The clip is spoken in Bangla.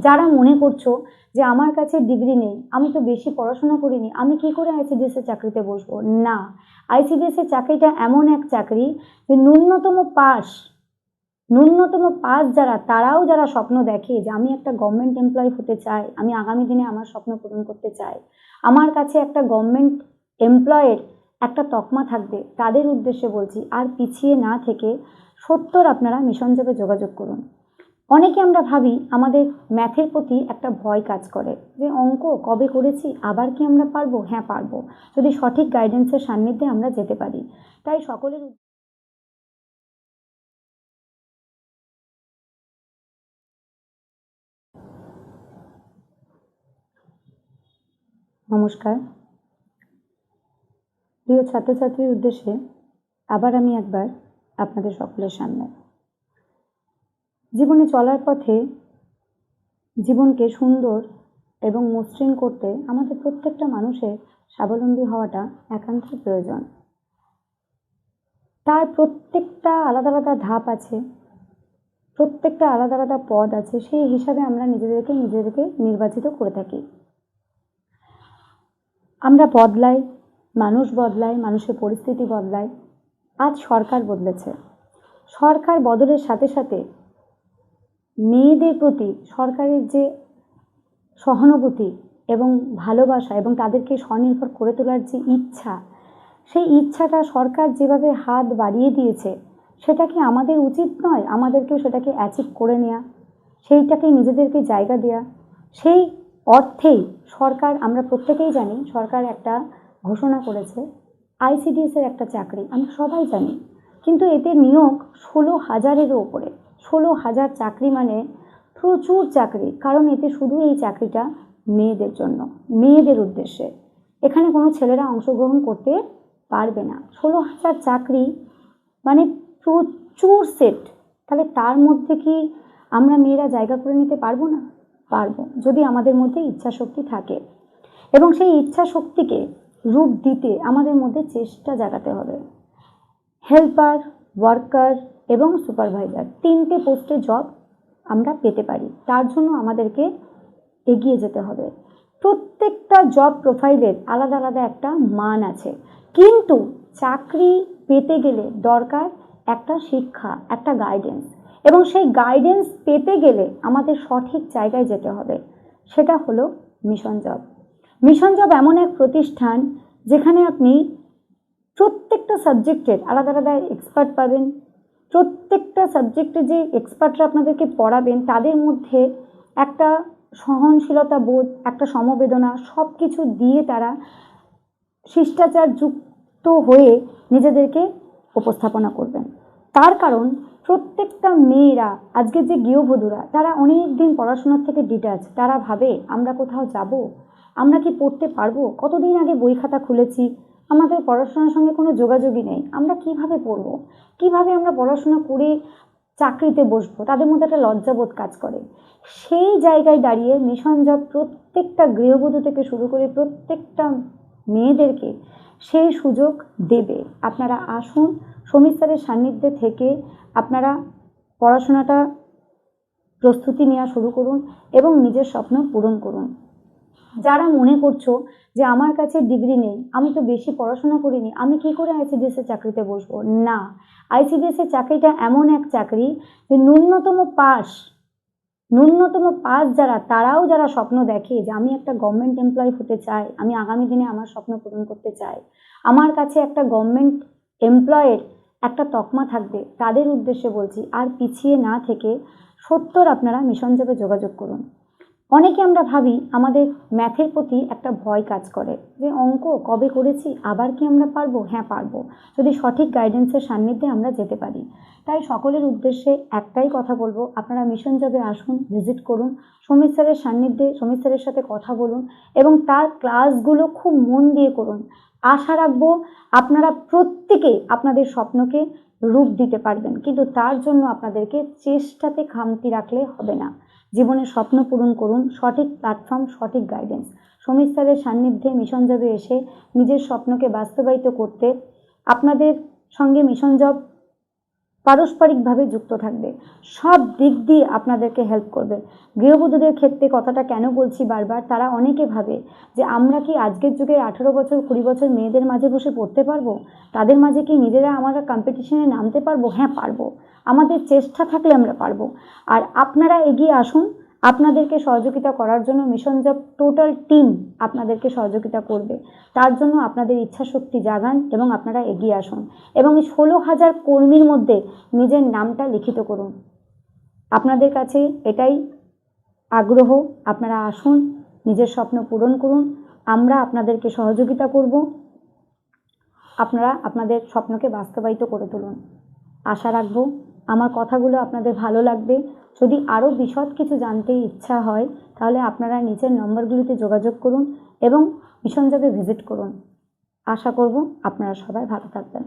যারা মনে করছো যে আমার কাছে ডিগ্রি নেই, আমি তো বেশি পড়াশোনা করিনি, আমি কি করে আইসিডিএস এর চাকরিতে বসবো? না, আইসিডিএস এর চাকরিটা এমন এক চাকরি যে ন্যূনতম পাস তারাও যারা স্বপ্ন দেখে যে আমি একটা গভর্নমেন্ট এমপ্লয়ি হতে চাই, আমি আগামী দিনে আমার স্বপ্ন পূরণ করতে চাই, আমার কাছে একটা গভর্নমেন্ট এমপ্লয়ের একটা তকমা থাকবে, তাদের উদ্দেশ্যে বলছি। আর পিছিয়ে না থেকে সত্তর আপনারা মিশন জবে যোগাযোগ করুন। অনেকে আমরা ভাবি আমাদের ম্যাথের প্রতি একটা ভয় কাজ করে যে অঙ্ক কবে করেছি, আবার কি আমরা পারবো? হ্যাঁ পারবো, যদি সঠিক গাইডেন্সের সান্নিধ্যে আমরা যেতে পারি। তাই সকলের নমস্কার। প্রিয় ছাত্রছাত্রীর উদ্দেশ্যে আবার আমি একবার আপনাদের সকলের সামনে। জীবনে চলার পথে জীবনকে সুন্দর এবং মসৃণ করতে আমাদের প্রত্যেকটা মানুষের স্বাবলম্বী হওয়াটা একান্তই প্রয়োজন। তার প্রত্যেকটা আলাদা আলাদা ধাপ আছে, প্রত্যেকটা আলাদা আলাদা পদ আছে, সেই হিসাবে আমরা নিজেদেরকে নির্বাচিত করে থাকি। আমরা বদলাই, মানুষ বদলায়, মানুষের পরিস্থিতি বদলায়। আজ সরকার বদলেছে, সরকার বদলের সাথে সাথে মেয়েদের প্রতি সরকারের যে সহানুভূতি এবং ভালোবাসা এবং তাদেরকে স্বনির্ভর করে তোলার যে ইচ্ছা, সেই ইচ্ছাটা সরকার যেভাবে হাত বাড়িয়ে দিয়েছে, সেটা কি আমাদের উচিত নয় আমাদেরকেও সেটাকে অ্যাচিভ করে নেওয়া, সেইটাকে নিজেদেরকে জায়গা দেওয়া? সেই অর্থেই সরকার, আমরা প্রত্যেকেই জানি, সরকার একটা ঘোষণা করেছে আইসিডিএস এর একটা চাকরি, আমরা সবাই জানি। কিন্তু এতে নিয়োগ 16,000-এরও ওপরে। 16,000 চাকরি মানে প্রচুর চাকরি, কারণ এতে শুধু এই চাকরিটা মেয়েদের জন্য, মেয়েদের উদ্দেশ্যে। এখানে কোনো ছেলেরা অংশগ্রহণ করতে পারবে না। 16,000 চাকরি মানে প্রচুর সেট। তাহলে তার মধ্যে কি আমরা মেয়েরা জায়গা করে নিতে পারবো না? পারবো, যদি আমাদের মধ্যে ইচ্ছা শক্তি থাকে। এবং সেই ইচ্ছা শক্তিকে রূপ দিতে আমাদের মধ্যে চেষ্টা জাগাতে হবে। হেল্পার, ওয়ার্কার এবং সুপারভাইজার, 3টে পোস্টে জব আমরা পেতে পারি। তার জন্য আমাদেরকে এগিয়ে যেতে হবে। প্রত্যেকটা জব প্রোফাইলের আলাদা আলাদা একটা মান আছে, কিন্তু চাকরি পেতে গেলে দরকার একটা শিক্ষা, একটা গাইডেন্স। এবং সেই গাইডেন্স পেতে গেলে আমাদের সঠিক জায়গায় যেতে হবে, সেটা হলো মিশন জব। মিশন জব এমন এক প্রতিষ্ঠান যেখানে আপনি প্রত্যেকটা সাবজেক্টের আলাদা আলাদা এক্সপার্ট পাবেন। প্রত্যেকটা সাবজেক্টে যে এক্সপার্টরা আপনাদেরকে পড়াবেন, তাদের মধ্যে একটা সহনশীলতা বোধ, একটা সমবেদনা, সব কিছু দিয়ে তারা শিষ্টাচার যুক্ত হয়ে নিজেদেরকে উপস্থাপনা করবেন। তার কারণ প্রত্যেকটা মেয়েরা, আজকের যে গৃহবধূরা, তারা অনেক দিন পড়াশোনার থেকে ডিটাচ। তারা ভাবে আমরা কোথাও যাব, আমরা কি পড়তে পারবো? কতদিন আগে বই খাতা খুলেছি, আমাদের পড়াশোনার সঙ্গে কোনো যোগাযোগই নেই, আমরা কিভাবে পড়বো, কিভাবে আমরা পড়াশোনা করে চাকরিতে বসবো? তাদের মধ্যে একটা লজ্জাবোধ কাজ করে। সেই জায়গায় দাঁড়িয়ে মিশন জব প্রত্যেকটা গৃহবধূ থেকে শুরু করে প্রত্যেকটা মেয়েদেরকে সেই সুযোগ দেবে। আপনারা আসুন, সমীর স্যারের সান্নিধ্যে থেকে আপনারা পড়াশোনাটা প্রস্তুতি নেওয়া শুরু করুন এবং নিজের স্বপ্ন পূরণ করুন। যারা মনে করছো যে আমার কাছে ডিগ্রি নেই, আমি তো বেশি পড়াশোনা করিনি, আমি কি করে আইসিডিএস এর চাকরিতে বসবো? না, আইসিডিএস এর চাকরিটা এমন এক চাকরি যে ন্যূনতম পাস তারাও যারা স্বপ্ন দেখে যে আমি একটা গভর্নমেন্ট এমপ্লয়ি হতে চাই, আমি আগামী দিনে আমার স্বপ্ন পূরণ করতে চাই, আমার কাছে একটা গভর্নমেন্ট এমপ্লয়ের একটা তকমা থাকবে, তাদের উদ্দেশ্যে বলছি। আর পিছিয়ে না থেকে সত্তর আপনারা মিশন জবে যোগাযোগ করুন। অনেকে আমরা ভাবি আমাদের ম্যাথের প্রতি একটা ভয় কাজ করে যে অঙ্ক কবে করেছি, আবার কি আমরা পারবো? হ্যাঁ পারবো, যদি সঠিক গাইডেন্সের সান্নিধ্যে আমরা যেতে পারি। তাই সকলের উদ্দেশ্যে একটাই কথা বলবো, আপনারা মিশন জবে আসুন, ভিজিট করুন, সমীর স্যারের সান্নিধ্যে সমীর স্যারের সাথে কথা বলুন এবং তার ক্লাসগুলো খুব মন দিয়ে করুন। আশা রাখবো আপনারা প্রত্যেকে আপনাদের স্বপ্নকে রূপ দিতে পারবেন, কিন্তু তার জন্য আপনাদেরকে চেষ্টাতে খামতি রাখলে হবে না। জীবনের স্বপ্ন পূরণ করুন, সঠিক প্ল্যাটফর্ম, সঠিক গাইডেন্স। সমীর স্যারের সান্নিধ্যে মিশন জবে এসে নিজের স্বপ্নকে বাস্তবায়িত করতে আপনাদের সঙ্গে মিশন জব পারস্পরিকভাবে যুক্ত থাকবে, সব দিক দিয়ে আপনাদেরকে হেল্প করবে। গৃহবধূদের ক্ষেত্রে কথাটা কেন বলছি বারবার, তারা অনেকে ভাবে যে আমরা কি আজকের যুগে 18 বছর 20 বছর মেয়েদের মাঝে বসে পড়তে পারবো, তাদের মাঝে কি নিজেরা আমরা কম্পিটিশনে নামতে পারবো? হ্যাঁ পারবো, আমাদের চেষ্টা থাকলে আমরা পারবো। আর আপনারা এগিয়ে আসুন, আপনাদেরকে সহযোগিতা করার জন্য মিশন জব টোটাল টিম আপনাদেরকে সহযোগিতা করবে। তার জন্য আপনাদের ইচ্ছাশক্তি জাগান এবং আপনারা এগিয়ে আসুন এবং এই 16,000 কর্মীর মধ্যে নিজের নামটা লিখিত করুন। আপনাদের কাছে এটাই আগ্রহ, আপনারা আসুন, নিজের স্বপ্ন পূরণ করুন, আমরা আপনাদেরকে সহযোগিতা করব, আপনারা আপনাদের স্বপ্নকে বাস্তবায়িত করে তুলুন। আশা রাখব আমার কথাগুলো আপনাদের ভালো লাগবে। যদি আরও বিশদ কিছু জানতে ইচ্ছা হয় তাহলে আপনারা নিচের নম্বরগুলিতে যোগাযোগ করুন এবং মিশন জবে ভিজিট করুন। আশা করব আপনারা সবাই ভালো থাকবেন।